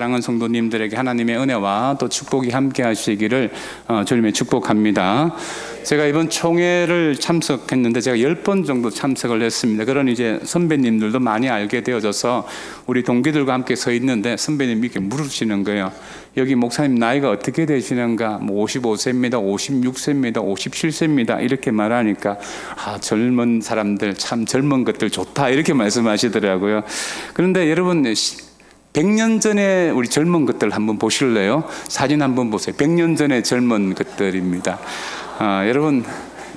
사랑하는 성도님들에게 하나님의 은혜와 또 축복이 함께 하시기를 주님의 축복합니다. 제가 이번 총회를 참석했는데 제가 10번 정도 참석을 했습니다. 그런 이제 선배님들도 많이 알게 되어져서 우리 동기들과 함께 서 있는데 선배님이 이렇게 물으시는 거예요. 여기 목사님 나이가 어떻게 되시는가? 뭐 55세입니다. 56세입니다. 57세입니다. 이렇게 말하니까 젊은 사람들 참 젊은 것들 좋다 이렇게 말씀하시더라고요. 그런데 여러분 100년 전에 우리 젊은 것들 한번 보실래요? 사진 한번 보세요. 100년 전에 젊은 것들입니다. 여러분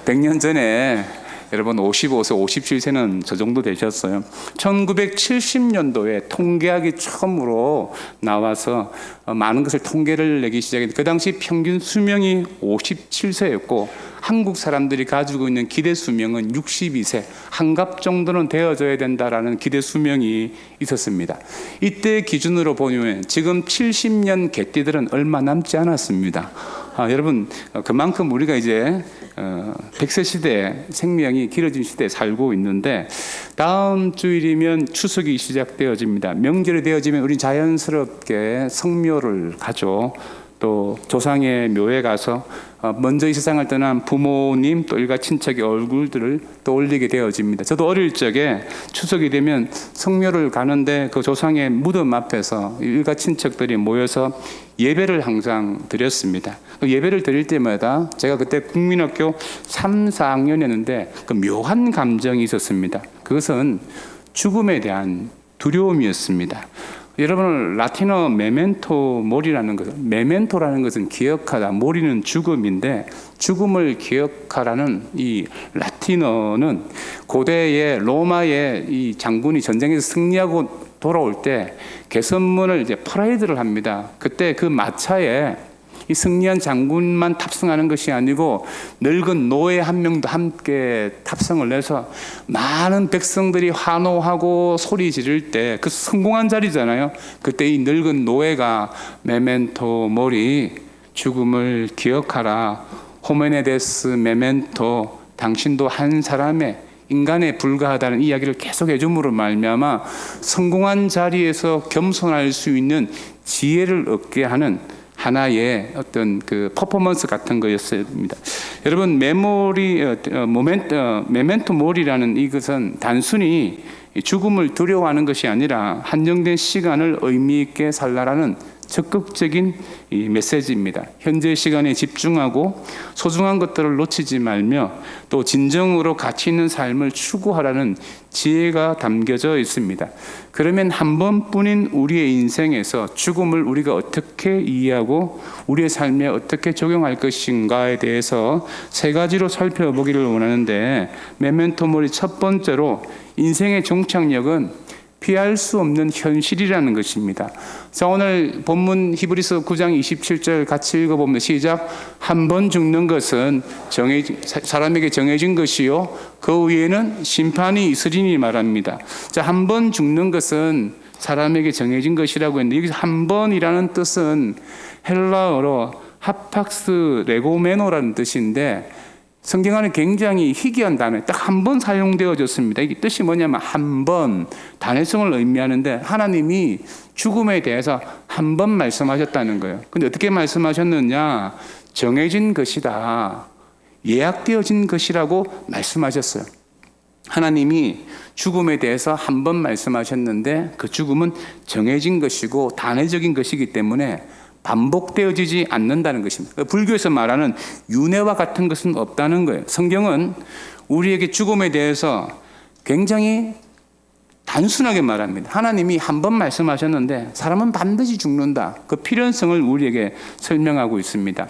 100년 전에 여러분 55세, 57세는 저 정도 되셨어요. 1970년도에 통계학이 처음으로 나와서 많은 것을 통계를 내기 시작했는데 그 당시 평균 수명이 57세였고 한국 사람들이 가지고 있는 기대 수명은 62세, 한갑 정도는 되어져야 된다라는 기대 수명이 있었습니다. 이때 기준으로 보면 지금 70년 개띠들은 얼마 남지 않았습니다. 여러분 그만큼 우리가 이제 100세 시대에 생명이 길어진 시대에 살고 있는데 다음 주일이면 추석이 시작되어집니다. 명절이 되어지면 우리 자연스럽게 성묘를 가죠. 또 조상의 묘에 가서 먼저 이 세상을 떠난 부모님 또 일가 친척의 얼굴들을 떠올리게 되어집니다. 저도 어릴 적에 추석이 되면 성묘를 가는데 그 조상의 무덤 앞에서 일가 친척들이 모여서 예배를 항상 드렸습니다. 그 예배를 드릴 때마다 제가 그때 국민학교 3, 4학년이었는데 그 묘한 감정이 있었습니다. 그것은 죽음에 대한 두려움이었습니다. 여러분 라틴어 메멘토 모리라는 것은 메멘토라는 것은 기억하다, 모리는 죽음인데 죽음을 기억하라는 이 라틴어는 고대의 로마의 이 장군이 전쟁에서 승리하고 돌아올 때 개선문을 이제 퍼레이드를 합니다. 그때 그 마차에 이 승리한 장군만 탑승하는 것이 아니고 늙은 노예 한 명도 함께 탑승을 해서 많은 백성들이 환호하고 소리 지를 때 그 성공한 자리잖아요. 그때 이 늙은 노예가 메멘토 모리, 죽음을 기억하라, 호메네데스 메멘토, 당신도 한 사람의 인간에 불과하다는 이야기를 계속 해줌으로 말미암아 성공한 자리에서 겸손할 수 있는 지혜를 얻게 하는 하나의 어떤 그 퍼포먼스 같은 거였습니다. 여러분 메멘토 모리라는 이것은 단순히 죽음을 두려워하는 것이 아니라 한정된 시간을 의미 있게 살라라는 적극적인 이 메시지입니다. 현재 시간에 집중하고 소중한 것들을 놓치지 말며 또 진정으로 가치 있는 삶을 추구하라는 지혜가 담겨져 있습니다. 그러면 한 번뿐인 우리의 인생에서 죽음을 우리가 어떻게 이해하고 우리의 삶에 어떻게 적용할 것인가에 대해서 세 가지로 살펴보기를 원하는데 메멘토 모리 첫 번째로 인생의 종착역은 피할 수 없는 현실이라는 것입니다. 자, 오늘 본문 히브리서 9장 27절 같이 읽어보면 시작. 한 번 죽는 것은 사람에게 정해진 것이요 그 위에는 심판이 있으리니 말합니다. 자, 한 번 죽는 것은 사람에게 정해진 것이라고 했는데 여기서 한 번이라는 뜻은 헬라어로 하팍스 레고메노라는 뜻인데 성경 안에 굉장히 희귀한 단어, 딱 한 번 사용되어졌습니다. 이게 뜻이 뭐냐면 한 번, 단회성을 의미하는데 하나님이 죽음에 대해서 한 번 말씀하셨다는 거예요. 근데 어떻게 말씀하셨느냐? 정해진 것이다. 예약되어진 것이라고 말씀하셨어요. 하나님이 죽음에 대해서 한 번 말씀하셨는데 그 죽음은 정해진 것이고 단회적인 것이기 때문에 반복되어지지 않는다는 것입니다. 불교에서 말하는 윤회와 같은 것은 없다는 거예요. 성경은 우리에게 죽음에 대해서 굉장히 단순하게 말합니다. 하나님이 한 번 말씀하셨는데 사람은 반드시 죽는다. 그 필연성을 우리에게 설명하고 있습니다.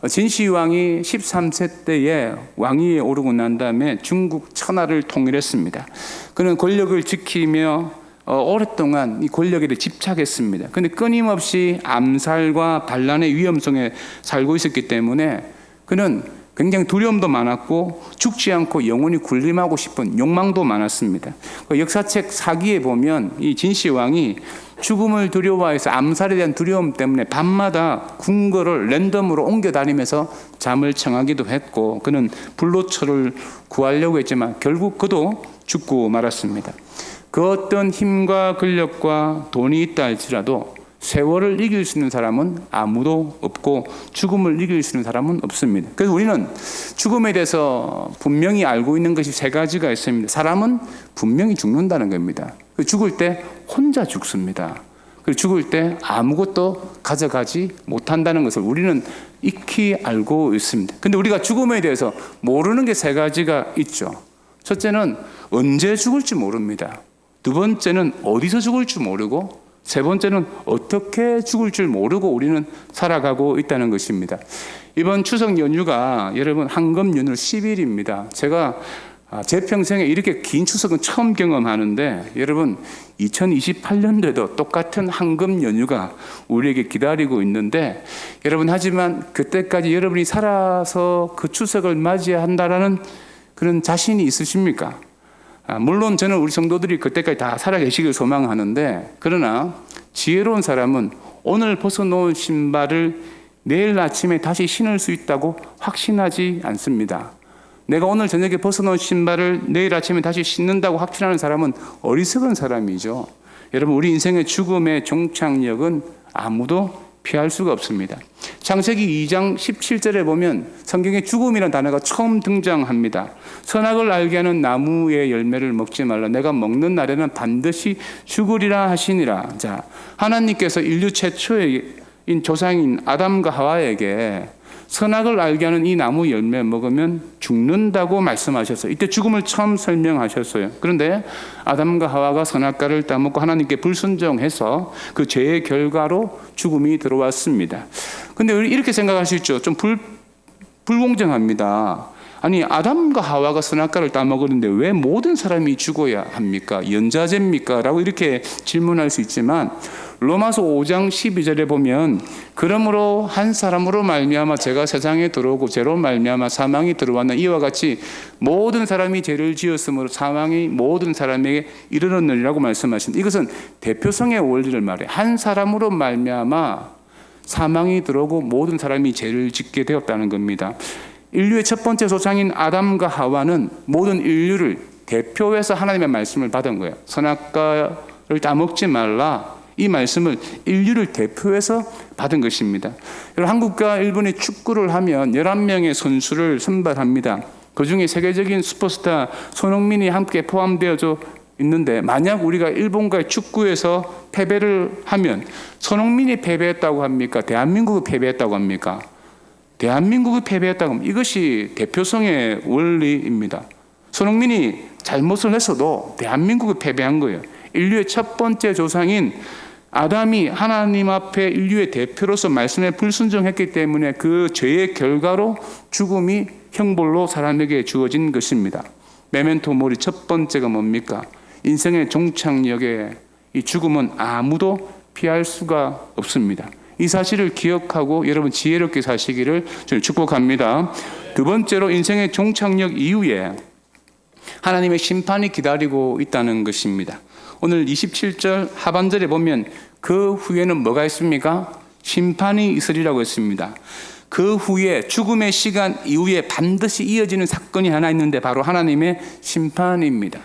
진시황이 13세 때에 왕위에 오르고 난 다음에 중국 천하를 통일했습니다. 그는 권력을 지키며 오랫동안 이 권력에 집착했습니다. 그런데 끊임없이 암살과 반란의 위험성에 살고 있었기 때문에 그는 굉장히 두려움도 많았고 죽지 않고 영원히 군림하고 싶은 욕망도 많았습니다. 그 역사책 사기에 보면 이 진시황이 죽음을 두려워해서 암살에 대한 두려움 때문에 밤마다 궁궐을 랜덤으로 옮겨 다니면서 잠을 청하기도 했고 그는 불로초를 구하려고 했지만 결국 그도 죽고 말았습니다. 그 어떤 힘과 권력과 돈이 있다 할지라도 세월을 이길 수 있는 사람은 아무도 없고 죽음을 이길 수 있는 사람은 없습니다. 그래서 우리는 죽음에 대해서 분명히 알고 있는 것이 세 가지가 있습니다. 사람은 분명히 죽는다는 겁니다. 죽을 때 혼자 죽습니다. 그리고 죽을 때 아무것도 가져가지 못한다는 것을 우리는 익히 알고 있습니다. 근데 우리가 죽음에 대해서 모르는 게 세 가지가 있죠. 첫째는 언제 죽을지 모릅니다. 두 번째는 어디서 죽을지 모르고, 세 번째는 어떻게 죽을 줄 모르고 우리는 살아가고 있다는 것입니다. 이번 추석 연휴가 여러분 한금 연휴 10일입니다. 제가 제 평생에 이렇게 긴 추석은 처음 경험하는데, 여러분 2028년도에도 똑같은 한금 연휴가 우리에게 기다리고 있는데, 여러분 하지만 그때까지 여러분이 살아서 그 추석을 맞이해야 한다라는 그런 자신이 있으십니까? 물론 저는 우리 성도들이 그때까지 다 살아계시길 소망하는데, 그러나 지혜로운 사람은 오늘 벗어놓은 신발을 내일 아침에 다시 신을 수 있다고 확신하지 않습니다. 내가 오늘 저녁에 벗어놓은 신발을 내일 아침에 다시 신는다고 확신하는 사람은 어리석은 사람이죠. 여러분, 우리 인생의 죽음의 종착역은 아무도 피할 수가 없습니다. 창세기 2장 17절에 보면 성경에 죽음이라는 단어가 처음 등장합니다. 선악을 알게 하는 나무의 열매를 먹지 말라. 내가 먹는 날에는 반드시 죽으리라 하시니라. 자, 하나님께서 인류 최초의 조상인 아담과 하와에게 선악을 알게 하는 이 나무 열매 먹으면 죽는다고 말씀하셨어요. 이때 죽음을 처음 설명하셨어요. 그런데 아담과 하와가 선악과를 따먹고 하나님께 불순종해서 그 죄의 결과로 죽음이 들어왔습니다. 근데 이렇게 생각할 수 있죠. 좀 불공정합니다. 아니, 아담과 하와가 선악과를 따먹었는데 왜 모든 사람이 죽어야 합니까? 연자제입니까? 라고 이렇게 질문할 수 있지만, 로마서 5장 12절에 보면 그러므로 한 사람으로 말미암아 죄가 세상에 들어오고 죄로 말미암아 사망이 들어왔나, 이와 같이 모든 사람이 죄를 지었으므로 사망이 모든 사람에게 이르렀느니라고 말씀하십니다. 이것은 대표성의 원리를 말해요. 한 사람으로 말미암아 사망이 들어오고 모든 사람이 죄를 짓게 되었다는 겁니다. 인류의 첫 번째 조상인 아담과 하와는 모든 인류를 대표해서 하나님의 말씀을 받은 거예요. 선악과를 따먹지 말라, 이 말씀을 인류를 대표해서 받은 것입니다. 한국과 일본이 축구를 하면 11명의 선수를 선발합니다. 그중에 세계적인 슈퍼스타 손흥민이 함께 포함되어져 있는데, 만약 우리가 일본과의 축구에서 패배를 하면 손흥민이 패배했다고 합니까? 대한민국이 패배했다고 합니까? 대한민국이 패배했다고 하면 이것이 대표성의 원리입니다. 손흥민이 잘못을 했어도 대한민국이 패배한 거예요. 인류의 첫 번째 조상인 아담이 하나님 앞에 인류의 대표로서 말씀에 불순종했기 때문에 그 죄의 결과로 죽음이 형벌로 사람에게 주어진 것입니다. 메멘토 모리, 첫 번째가 뭡니까? 인생의 종착역에 이 죽음은 아무도 피할 수가 없습니다. 이 사실을 기억하고 여러분 지혜롭게 사시기를 저는 축복합니다. 두 번째로, 인생의 종착역 이후에 하나님의 심판이 기다리고 있다는 것입니다. 오늘 27절 하반절에 보면 그 후에는 뭐가 있습니까? 심판이 있으리라고 했습니다. 그 후에, 죽음의 시간 이후에 반드시 이어지는 사건이 하나 있는데 바로 하나님의 심판입니다.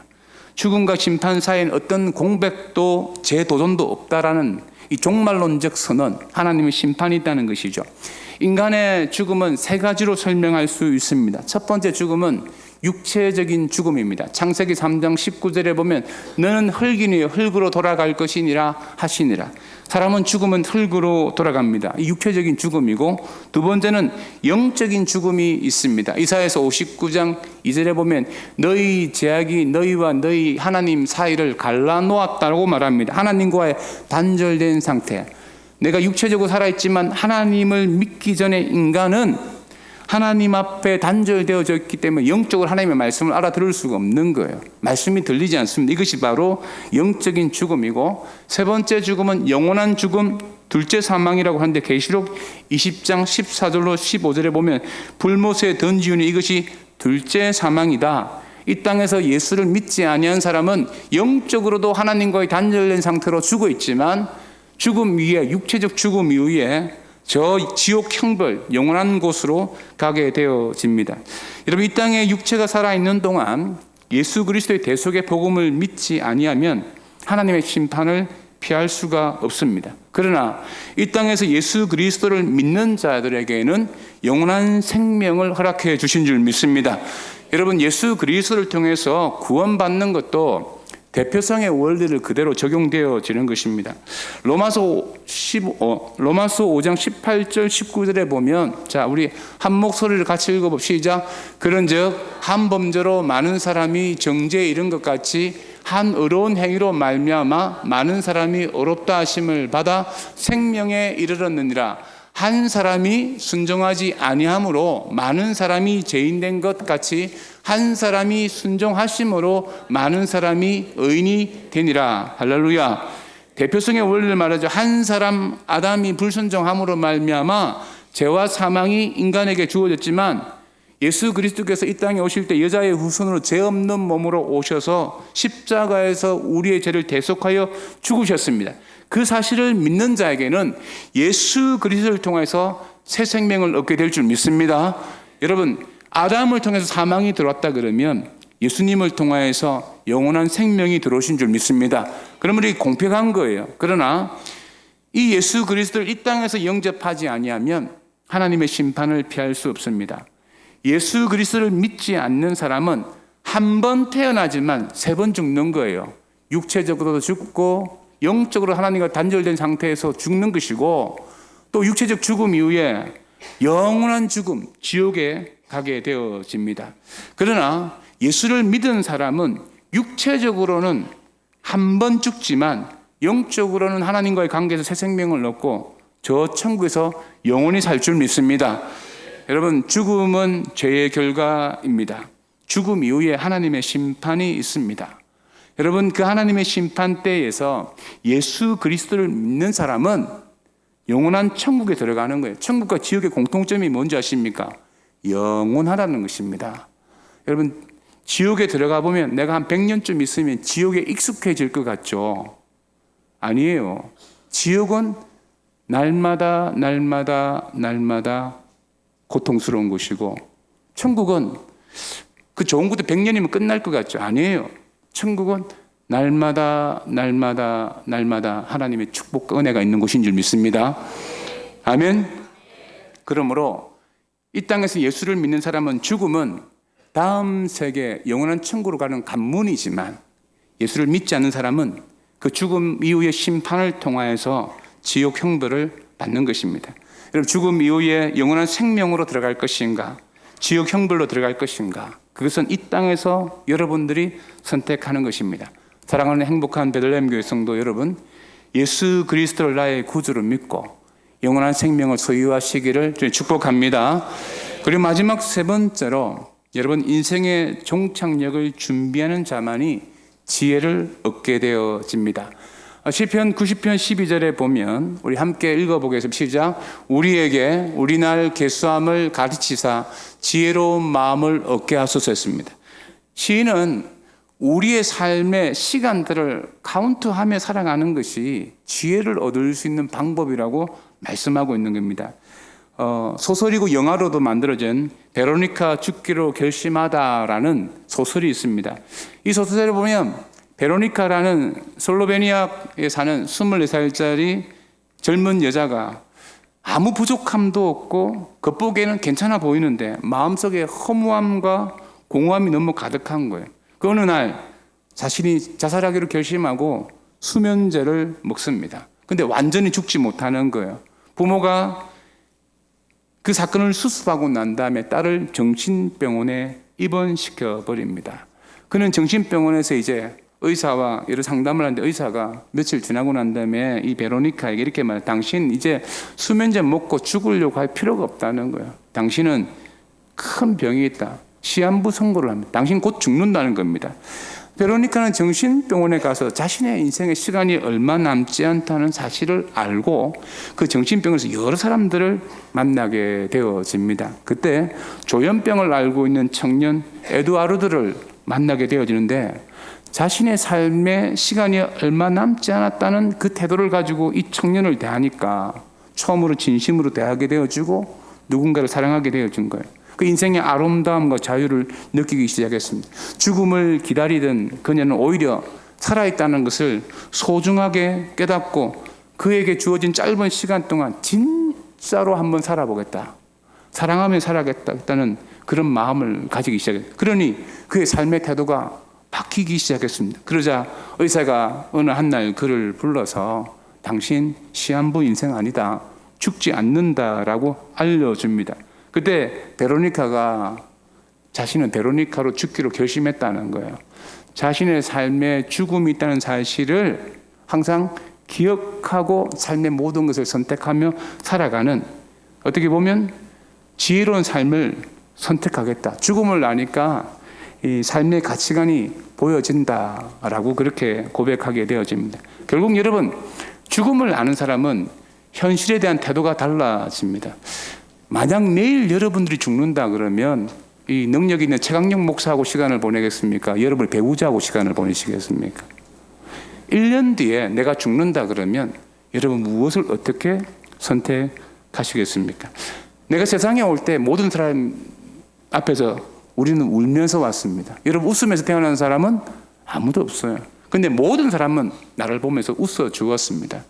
죽음과 심판 사이에는 어떤 공백도 재도전도 없다라는 이 종말론적 선언, 하나님의 심판이 있다는 것이죠. 인간의 죽음은 세 가지로 설명할 수 있습니다. 첫 번째 죽음은 육체적인 죽음입니다. 창세기 3장 19절에 보면 너는 흙이니 흙으로 돌아갈 것이니라 하시니라. 사람은 죽으면 흙으로 돌아갑니다. 이 육체적인 죽음이고, 두 번째는 영적인 죽음이 있습니다. 이사야서 59장 2절에 보면 너희 죄악이 너희와 너희 하나님 사이를 갈라놓았다고 말합니다. 하나님과의 단절된 상태. 내가 육체적으로 살아있지만 하나님을 믿기 전에 인간은 하나님 앞에 단절되어져 있기 때문에 영적으로 하나님의 말씀을 알아들을 수가 없는 거예요. 말씀이 들리지 않습니다. 이것이 바로 영적인 죽음이고, 세 번째 죽음은 영원한 죽음, 둘째 사망이라고 하는데 계시록 20장 14절로 15절에 보면 불못에 던지우니 이것이 둘째 사망이다. 이 땅에서 예수를 믿지 아니한 사람은 영적으로도 하나님과의 단절된 상태로 죽어 있지만 죽음 이후에, 육체적 죽음 이후에 저 지옥 형벌, 영원한 곳으로 가게 되어집니다. 여러분, 이 땅에 육체가 살아있는 동안 예수 그리스도의 대속의 복음을 믿지 아니하면 하나님의 심판을 피할 수가 없습니다. 그러나 이 땅에서 예수 그리스도를 믿는 자들에게는 영원한 생명을 허락해 주신 줄 믿습니다. 여러분, 예수 그리스도를 통해서 구원받는 것도 대표성의 원리를 그대로 적용되어지는 것입니다. 로마서 5장 18절 19절에 보면, 자, 우리 한 목소리를 같이 읽어봅시다. 그런즉 한 범죄로 많은 사람이 정죄에 이른 것 같이 한 의로운 행위로 말미암아 많은 사람이 의롭다 하심을 받아 생명에 이르렀느니라. 한 사람이 순종하지 아니함으로 많은 사람이 죄인된 것 같이 한 사람이 순종하심으로 많은 사람이 의인이 되니라. 할렐루야. 대표성의 원리를 말하죠. 한 사람 아담이 불순종함으로 말미암아 죄와 사망이 인간에게 주어졌지만 예수 그리스도께서 이 땅에 오실 때 여자의 후손으로 죄 없는 몸으로 오셔서 십자가에서 우리의 죄를 대속하여 죽으셨습니다. 그 사실을 믿는 자에게는 예수 그리스도를 통해서 새 생명을 얻게 될 줄 믿습니다. 여러분, 아담을 통해서 사망이 들어왔다 그러면 예수님을 통해서 영원한 생명이 들어오신 줄 믿습니다. 그러면 이게 공평한 거예요. 그러나 이 예수 그리스도를 이 땅에서 영접하지 아니하면 하나님의 심판을 피할 수 없습니다. 예수 그리스도를 믿지 않는 사람은 한 번 태어나지만 3번 죽는 거예요. 육체적으로도 죽고 영적으로 하나님과 단절된 상태에서 죽는 것이고, 또 육체적 죽음 이후에 영원한 죽음, 지옥에 가게 되어집니다. 그러나 예수를 믿은 사람은 육체적으로는 한 번 죽지만 영적으로는 하나님과의 관계에서 새 생명을 얻고 저 천국에서 영원히 살 줄 믿습니다. 여러분, 죽음은 죄의 결과입니다. 죽음 이후에 하나님의 심판이 있습니다. 여러분, 그 하나님의 심판 때에서 예수 그리스도를 믿는 사람은 영원한 천국에 들어가는 거예요. 천국과 지옥의 공통점이 뭔지 아십니까? 영원하다는 것입니다. 여러분, 지옥에 들어가 보면 내가 한 100년쯤 있으면 지옥에 익숙해질 것 같죠? 아니에요. 지옥은 날마다 고통스러운 것이고, 천국은 그 좋은 것도 100년이면 끝날 것 같죠? 아니에요. 천국은 날마다 하나님의 축복과 은혜가 있는 곳인 줄 믿습니다. 아멘. 그러므로 이 땅에서 예수를 믿는 사람은 죽음은 다음 세계 영원한 천국으로 가는 관문이지만, 예수를 믿지 않는 사람은 그 죽음 이후의 심판을 통하여서 지옥 형벌을 받는 것입니다. 여러분, 죽음 이후에 영원한 생명으로 들어갈 것인가, 지옥 형벌로 들어갈 것인가, 그것은 이 땅에서 여러분들이 선택하는 것입니다. 사랑하는 행복한 베들레헴 교회 성도 여러분, 예수 그리스도를 나의 구주로 믿고 영원한 생명을 소유하시기를 축복합니다. 그리고 마지막 3번째로, 여러분, 인생의 종착역을 준비하는 자만이 지혜를 얻게 되어집니다. 시편 90편 12절에 보면, 우리 함께 읽어보겠습니다. 시작. 우리에게 우리 날 계수함을 가르치사 지혜로운 마음을 얻게 하소서 했습니다. 시인은 우리의 삶의 시간들을 카운트하며 살아가는 것이 지혜를 얻을 수 있는 방법이라고 말씀하고 있는 겁니다. 소설이고 영화로도 만들어진 베로니카 죽기로 결심하다라는 소설이 있습니다. 이 소설을 보면 베로니카라는 슬로베니아에 사는 24살짜리 젊은 여자가 아무 부족함도 없고 겉보기에는 괜찮아 보이는데 마음속에 허무함과 공허함이 너무 가득한 거예요. 그 어느 날 자신이 자살하기로 결심하고 수면제를 먹습니다. 근데 완전히 죽지 못하는 거예요. 부모가 그 사건을 수습하고 난 다음에 딸을 정신병원에 입원시켜 버립니다. 그는 정신병원에서 이제 의사와 여러 상담을 하는데, 의사가 며칠 지나고 난 다음에 이 베로니카에게 이렇게 말해요. 당신 이제 수면제 먹고 죽으려고 할 필요가 없다는 거예요. 당신은 큰 병이 있다. 시한부 선고를 합니다. 당신 곧 죽는다는 겁니다. 베로니카는 정신병원에 가서 자신의 인생의 시간이 얼마 남지 않다는 사실을 알고 그 정신병원에서 여러 사람들을 만나게 되어집니다. 그때 조현병을 앓고 있는 청년 에두아르드를 만나게 되어지는데, 자신의 삶의 시간이 얼마 남지 않았다는 그 태도를 가지고 이 청년을 대하니까 처음으로 진심으로 대하게 되어지고 누군가를 사랑하게 되어진 거예요. 그 인생의 아름다움과 자유를 느끼기 시작했습니다. 죽음을 기다리던 그녀는 오히려 살아있다는 것을 소중하게 깨닫고 그에게 주어진 짧은 시간 동안 진짜로 한번 살아보겠다. 사랑하며 살아야겠다는 그런 마음을 가지기 시작했어요. 그러니 그의 삶의 태도가 바뀌기 시작했습니다. 그러자 의사가 어느 한날 그를 불러서 당신 시한부 인생 아니다. 죽지 않는다라고 알려줍니다. 그때 베로니카가 자신은 베로니카로 죽기로 결심했다는 거예요. 자신의 삶에 죽음이 있다는 사실을 항상 기억하고 삶의 모든 것을 선택하며 살아가는, 어떻게 보면 지혜로운 삶을 선택하겠다. 죽음을 아니까 이 삶의 가치관이 보여진다라고 그렇게 고백하게 되어집니다. 결국 여러분, 죽음을 아는 사람은 현실에 대한 태도가 달라집니다. 만약 내일 여러분들이 죽는다 그러면 이 능력 있는 최강력 목사하고 시간을 보내겠습니까? 여러분 배우자하고 시간을 보내시겠습니까? 1년 뒤에 내가 죽는다 그러면 여러분 무엇을 어떻게 선택하시겠습니까? 내가 세상에 올 때 모든 사람 앞에서 우리는 울면서 왔습니다. 여러분 웃으면서 태어난 사람은 아무도 없어요. 근데 모든 사람은 나를 보면서 웃어 주었습니다.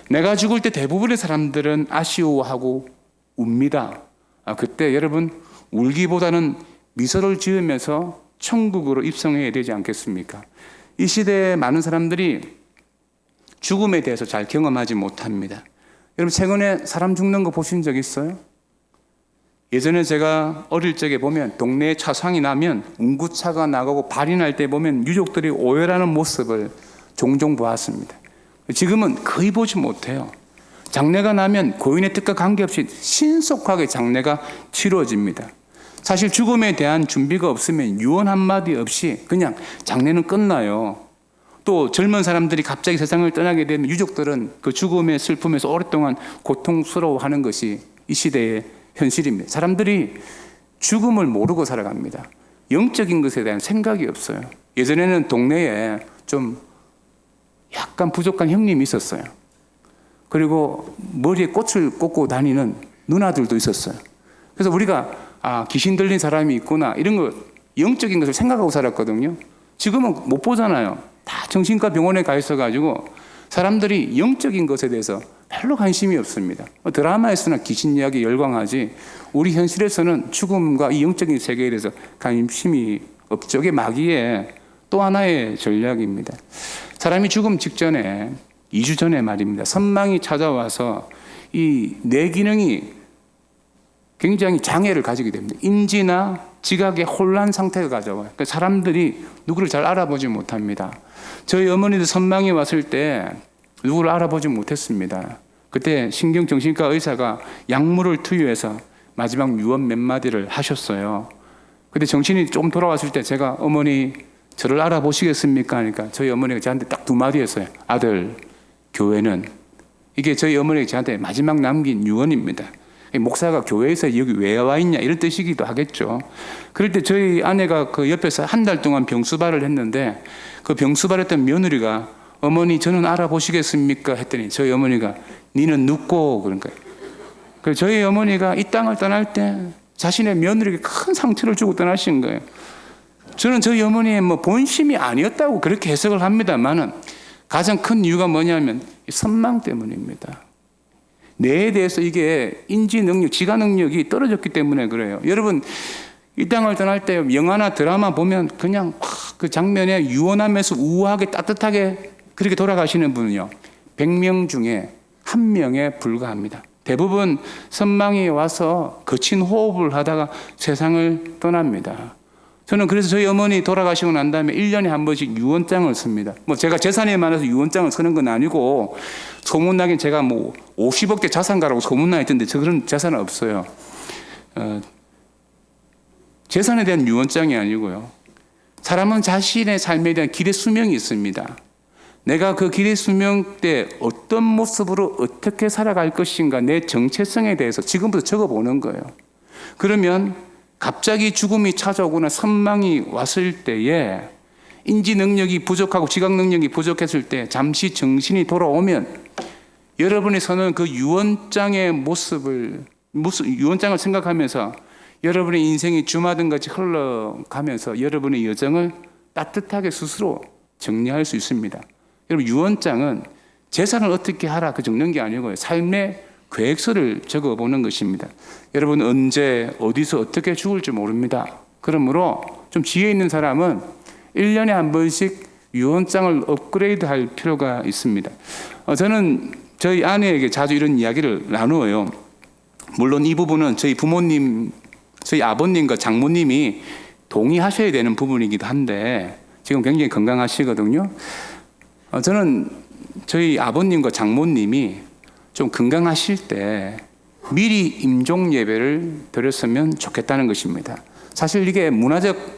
내가 죽을 때 대부분의 사람들은 아쉬워하고 웁니다. 그때 여러분 울기보다는 미소를 지으면서 천국으로 입성해야 되지 않겠습니까? 이 시대에 많은 사람들이 죽음에 대해서 잘 경험하지 못합니다. 여러분 최근에 사람 죽는 거 보신 적 있어요? 예전에 제가 어릴 적에 보면 동네에 차상이 나면 운구차가 나가고 발이 날 때 보면 유족들이 오열하는 모습을 종종 보았습니다. 지금은 거의 보지 못해요. 장례가 나면 고인의 뜻과 관계없이 신속하게 장례가 치러집니다. 사실 죽음에 대한 준비가 없으면 유언 한마디 없이 그냥 장례는 끝나요. 또 젊은 사람들이 갑자기 세상을 떠나게 되면 유족들은 그 죽음의 슬픔에서 오랫동안 고통스러워하는 것이 이 시대의 현실입니다. 사람들이 죽음을 모르고 살아갑니다. 영적인 것에 대한 생각이 없어요. 예전에는 동네에 좀 약간 부족한 형님이 있었어요. 그리고 머리에 꽃을 꽂고 다니는 누나들도 있었어요. 그래서 우리가 귀신 들린 사람이 있구나 이런 거 영적인 것을 생각하고 살았거든요. 지금은 못 보잖아요. 다 정신과 병원에 가 있어가지고 사람들이 영적인 것에 대해서 별로 관심이 없습니다. 드라마에서나 귀신 이야기 열광하지 우리 현실에서는 죽음과 이 영적인 세계에 대해서 관심이 없죠. 이게 마귀의 또 하나의 전략입니다. 사람이 죽음 직전에 2주 전에 말입니다. 선망이 찾아와서 이 뇌 기능이 굉장히 장애를 가지게 됩니다. 인지나 지각의 혼란 상태가 가져와요. 그러니까 사람들이 누구를 잘 알아보지 못합니다. 저희 어머니도 선망이 왔을 때 누구를 알아보지 못했습니다. 그때 신경정신과 의사가 약물을 투여해서 마지막 유언 몇 마디를 하셨어요. 근데 정신이 좀 돌아왔을 때 제가 어머니 저를 알아보시겠습니까? 하니까 저희 어머니가 저한테 딱 2마디 했어요. 아들, 교회는. 이게 저희 어머니가 저한테 마지막 남긴 유언입니다. 목사가 교회에서 여기 왜 와 있냐 이런 뜻이기도 하겠죠. 그럴 때 저희 아내가 그 옆에서 한 달 동안 병수발을 했는데 그 병수발했던 며느리가 어머니 저는 알아보시겠습니까? 했더니 저희 어머니가 니는 눕고 그런 거예요. 그래서 저희 어머니가 이 땅을 떠날 때 자신의 며느리에게 큰 상처를 주고 떠나신 거예요. 저는 저희 어머니의 본심이 아니었다고 그렇게 해석을 합니다만은 가장 큰 이유가 뭐냐면 선망 때문입니다. 뇌에 대해서 이게 인지 능력, 지가 능력이 떨어졌기 때문에 그래요. 여러분 이 땅을 떠날 때 영화나 드라마 보면 그냥 그 장면에 유언하면서 우아하게 따뜻하게 그렇게 돌아가시는 분은요 100명 중에 1명에 불과합니다. 대부분 선망이 와서 거친 호흡을 하다가 세상을 떠납니다. 저는 그래서 저희 어머니 돌아가시고 난 다음에 1년에 한 번씩 유언장을 씁니다. 제가 재산이 많아서 유언장을 쓰는 건 아니고 소문나긴 제가 50억대 자산가라고 소문나 있던데 저 그런 재산은 없어요. 재산에 대한 유언장이 아니고요. 사람은 자신의 삶에 대한 기대 수명이 있습니다. 내가 그 기대 수명 때 어떤 모습으로 어떻게 살아갈 것인가 내 정체성에 대해서 지금부터 적어보는 거예요. 그러면 갑자기 죽음이 찾아오거나 선망이 왔을 때에 인지 능력이 부족하고 지각 능력이 부족했을 때 잠시 정신이 돌아오면 여러분이 서는 그 유언장의 유언장을 생각하면서 여러분의 인생이 주마등같이 흘러가면서 여러분의 여정을 따뜻하게 스스로 정리할 수 있습니다. 여러분, 유언장은 재산을 어떻게 하라 그 적는 게 아니고요. 삶의 계획서를 적어보는 것입니다. 여러분, 언제 어디서 어떻게 죽을지 모릅니다. 그러므로 좀 지혜 있는 사람은 1년에 한 번씩 유언장을 업그레이드 할 필요가 있습니다. 저는 저희 아내에게 자주 이런 이야기를 나누어요. 물론 이 부분은 저희 부모님, 저희 아버님과 장모님이 동의하셔야 되는 부분이기도 한데 지금 굉장히 건강하시거든요. 저는 저희 아버님과 장모님이 좀 건강하실 때 미리 임종 예배를 드렸으면 좋겠다는 것입니다. 사실 이게 문화적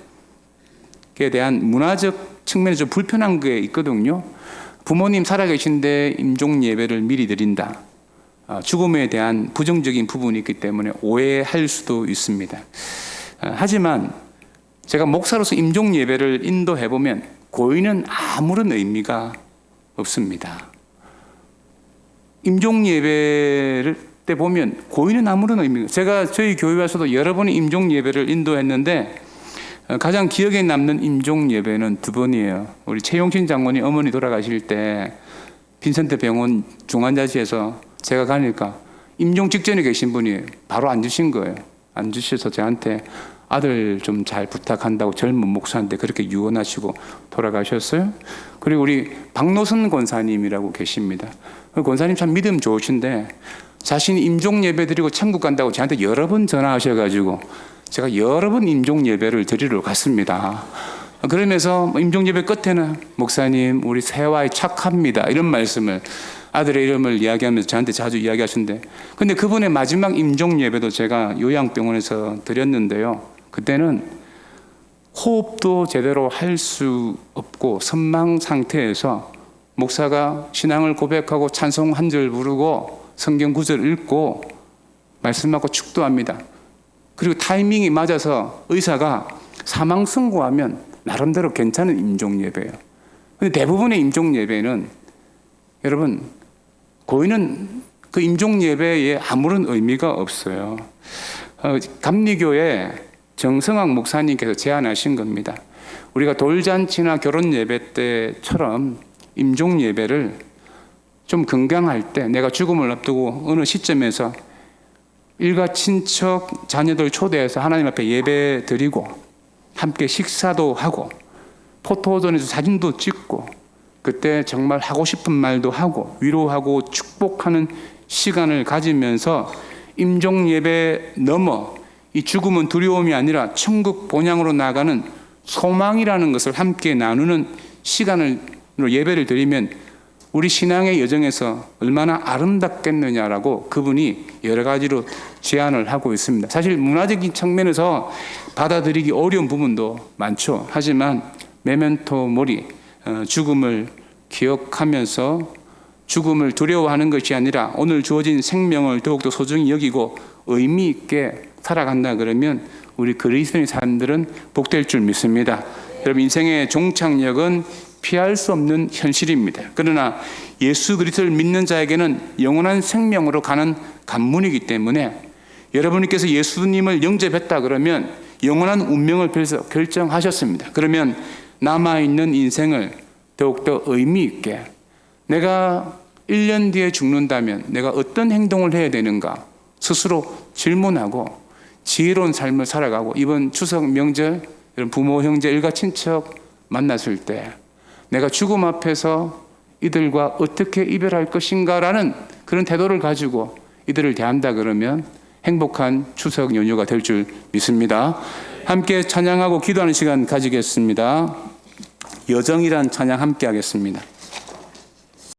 측면에 좀 불편한 게 있거든요. 부모님 살아계신데 임종 예배를 미리 드린다. 죽음에 대한 부정적인 부분이 있기 때문에 오해할 수도 있습니다. 하지만 제가 목사로서 임종 예배를 인도해 보면 고인은 아무런 의미가 없습니다. 임종 예배를 때 보면 고인은 아무런 의미가, 제가 저희 교회에서도 여러 번 임종 예배를 인도했는데 가장 기억에 남는 임종 예배는 2번이에요. 우리 최용신 장모님 어머니 돌아가실 때 빈센트 병원 중환자실에서 제가 가니까 임종 직전에 계신 분이 바로 앉으신 거예요. 앉으셔서 저한테 아들 좀 잘 부탁한다고 젊은 목사인데 그렇게 유언하시고 돌아가셨어요. 그리고 우리 박노선 권사님이라고 계십니다. 그 권사님 참 믿음 좋으신데 자신이 임종 예배 드리고 천국 간다고 저한테 여러 번 전화하셔가지고 제가 여러 번 임종 예배를 드리러 갔습니다. 그러면서 임종 예배 끝에는 목사님 우리 세화이 착합니다 이런 말씀을, 아들의 이름을 이야기하면서 저한테 자주 이야기하시는데, 근데 그분의 마지막 임종 예배도 제가 요양병원에서 드렸는데요. 그때는 호흡도 제대로 할 수 없고 선망 상태에서 목사가 신앙을 고백하고 찬송 한 절 부르고 성경 구절 읽고 말씀하고 축도합니다. 그리고 타이밍이 맞아서 의사가 사망 선고하면 나름대로 괜찮은 임종 예배예요. 근데 대부분의 임종 예배는 여러분, 고인은 그 임종 예배에 아무런 의미가 없어요. 감리교회 정성학 목사님께서 제안하신 겁니다. 우리가 돌잔치나 결혼 예배 때처럼 임종 예배를 좀 건강할 때, 내가 죽음을 앞두고 어느 시점에서 일가 친척 자녀들 초대해서 하나님 앞에 예배 드리고 함께 식사도 하고 포토존에서 사진도 찍고 그때 정말 하고 싶은 말도 하고 위로하고 축복하는 시간을 가지면서 임종 예배 넘어 이 죽음은 두려움이 아니라 천국 본향으로 나가는 소망이라는 것을 함께 나누는 시간을 예배를 드리면 우리 신앙의 여정에서 얼마나 아름답겠느냐라고 그분이 여러 가지로 제안을 하고 있습니다. 사실 문화적인 측면에서 받아들이기 어려운 부분도 많죠. 하지만 메멘토 모리, 죽음을 기억하면서 죽음을 두려워하는 것이 아니라 오늘 주어진 생명을 더욱더 소중히 여기고 의미 있게 살아간다 그러면 우리 그리스도인의 사람들은 복될 줄 믿습니다. 여러분, 인생의 종착역은 피할 수 없는 현실입니다. 그러나 예수 그리스도를 믿는 자에게는 영원한 생명으로 가는 관문이기 때문에 여러분께서 예수님을 영접했다 그러면 영원한 운명을 결정하셨습니다. 그러면 남아있는 인생을 더욱더 의미 있게, 내가 1년 뒤에 죽는다면 내가 어떤 행동을 해야 되는가 스스로 질문하고 지혜로운 삶을 살아가고, 이번 추석 명절 부모 형제 일가 친척 만났을 때 내가 죽음 앞에서 이들과 어떻게 이별할 것인가라는 그런 태도를 가지고 이들을 대한다 그러면 행복한 추석 연휴가 될 줄 믿습니다. 함께 찬양하고 기도하는 시간 가지겠습니다. 여정이란 찬양 함께 하겠습니다.